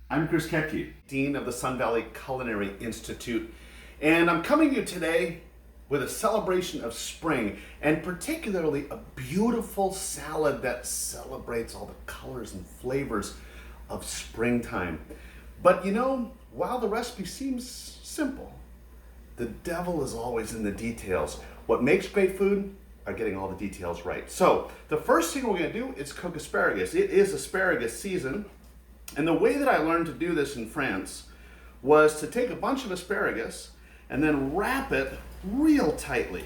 I'm Chris Koetke, Dean of the Sun Valley Culinary Institute, and I'm coming to you today with a celebration of spring, and particularly a beautiful salad that celebrates all the colors and flavors of springtime. But you know, while the recipe seems simple, the devil is always in the details. What makes great food are getting all the details right. So the first thing we're going to do is cook asparagus. It is asparagus season. And the way that I learned to do this in France was to take a bunch of asparagus and then wrap it real tightly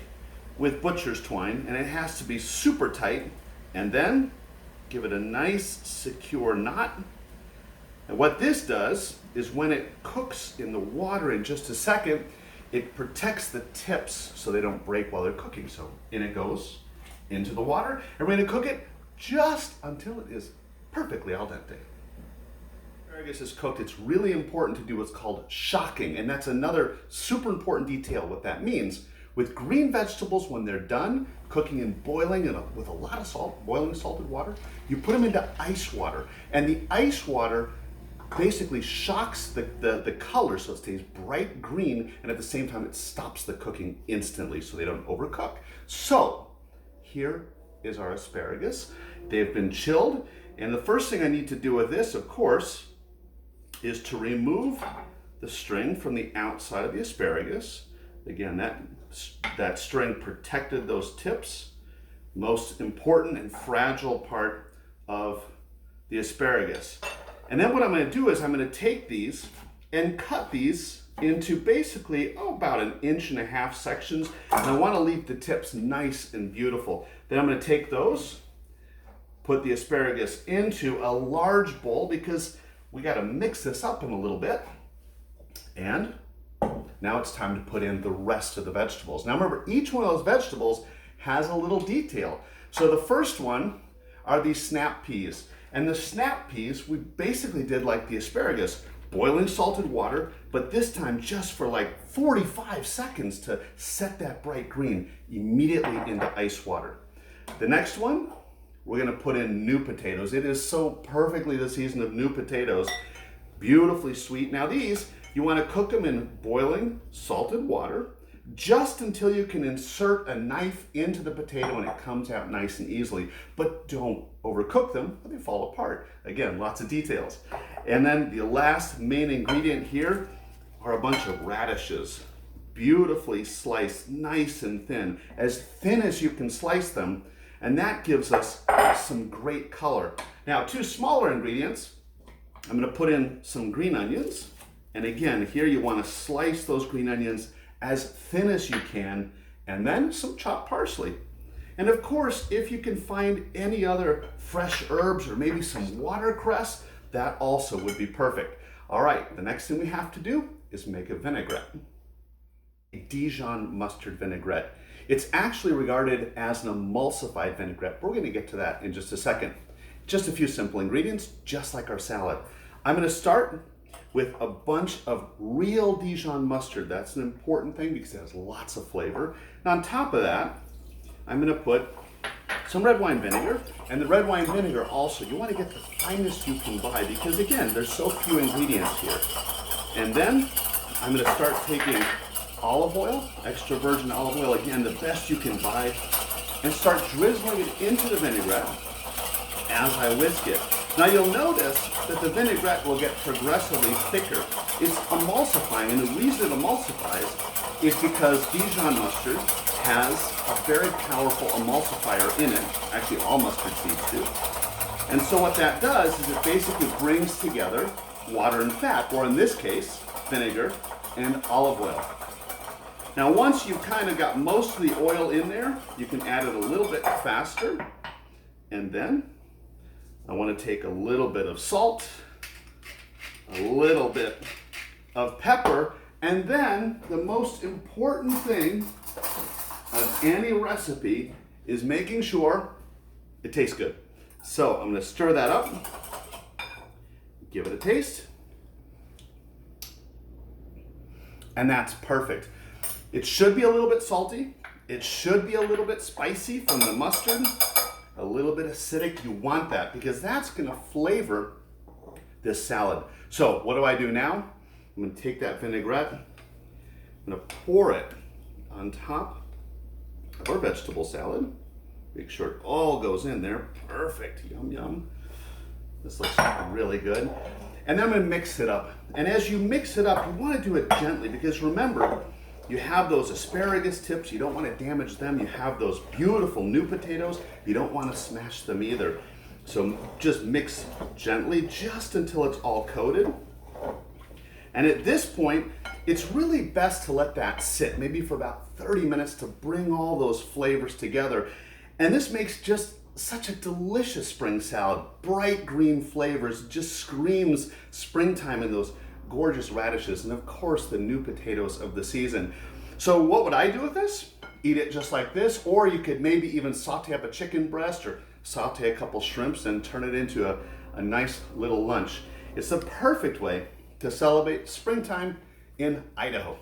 with butcher's twine, and it has to be super tight, and then give it a nice secure knot. And what this does is when it cooks in the water in just a second, it protects the tips so they don't break while they're cooking. So in it goes into the water, and we're going to cook it just until it is perfectly al dente. Asparagus is cooked, it's really important to do what's called shocking, and that's another super important detail. What that means with green vegetables, when they're done cooking and boiling with a lot of salt, boiling salted water, you put them into ice water, and the ice water basically shocks the color so it stays bright green, and at the same time it stops the cooking instantly so they don't overcook. So here is our asparagus. They've been chilled, and the first thing I need to do with this, of course, is to remove the string from the outside of the asparagus. Again, that string protected those tips, most important and fragile part of the asparagus. And then what I'm going to do is I'm going to take these and cut these into basically about 1.5 inch sections, and I want to leave the tips nice and beautiful. Then I'm going to take those, put the asparagus into a large bowl because we got to mix this up in a little bit. And now it's time to put in the rest of the vegetables. Now remember, each one of those vegetables has a little detail. So the first one are these snap peas. And the snap peas, we basically did like the asparagus, boiling salted water, but this time just for like 45 seconds to set that bright green immediately into ice water. The next one, we're gonna put in new potatoes. It is so perfectly the season of new potatoes, beautifully sweet. Now these, you wanna cook them in boiling salted water just until you can insert a knife into the potato and it comes out nice and easily. But don't overcook them, or they fall apart. Again, lots of details. And then the last main ingredient here are a bunch of radishes, beautifully sliced, nice and thin as you can slice them. And that gives us some great color. Now, 2 smaller ingredients. I'm going to put in some green onions. And again, here you want to slice those green onions as thin as you can, and then some chopped parsley. And of course, if you can find any other fresh herbs or maybe some watercress, that also would be perfect. All right, the next thing we have to do is make a vinaigrette. A Dijon mustard vinaigrette. It's actually regarded as an emulsified vinaigrette, but we're going to get to that in just a second. Just a few simple ingredients, just like our salad. I'm going to start with a bunch of real Dijon mustard. That's an important thing because it has lots of flavor. And on top of that, I'm going to put some red wine vinegar. And the red wine vinegar also, you want to get the finest you can buy because again, there's so few ingredients here. And then I'm going to start taking olive oil, extra virgin olive oil, again, the best you can buy, and start drizzling it into the vinaigrette as I whisk it. Now you'll notice that the vinaigrette will get progressively thicker. It's emulsifying, and the reason it emulsifies is because Dijon mustard has a very powerful emulsifier in it. Actually, all mustard seeds do. And so what that does is it basically brings together water and fat, or in this case, vinegar and olive oil. Now once you've kind of got most of the oil in there, you can add it a little bit faster. And then I want to take a little bit of salt, a little bit of pepper, and then the most important thing of any recipe is making sure it tastes good. So I'm going to stir that up, give it a taste, and that's perfect. It should be a little bit salty. It should be a little bit spicy from the mustard, a little bit acidic. You want that because that's going to flavor this salad. So what do I do now? I'm gonna take that vinaigrette, I'm gonna pour it on top of our vegetable salad. Make sure it all goes in there. Perfect, yum, yum. This looks really good. And then I'm gonna mix it up. And as you mix it up, you wanna do it gently because remember, you have those asparagus tips, you don't wanna damage them. You have those beautiful new potatoes, you don't wanna smash them either. So just mix gently just until it's all coated. And at this point, it's really best to let that sit, maybe for about 30 minutes to bring all those flavors together. And this makes just such a delicious spring salad. Bright green flavors, just screams springtime in those gorgeous radishes, and of course the new potatoes of the season. So what would I do with this? Eat it just like this, or you could maybe even saute up a chicken breast or saute a couple shrimps and turn it into a nice little lunch. It's the perfect way to celebrate springtime in Idaho.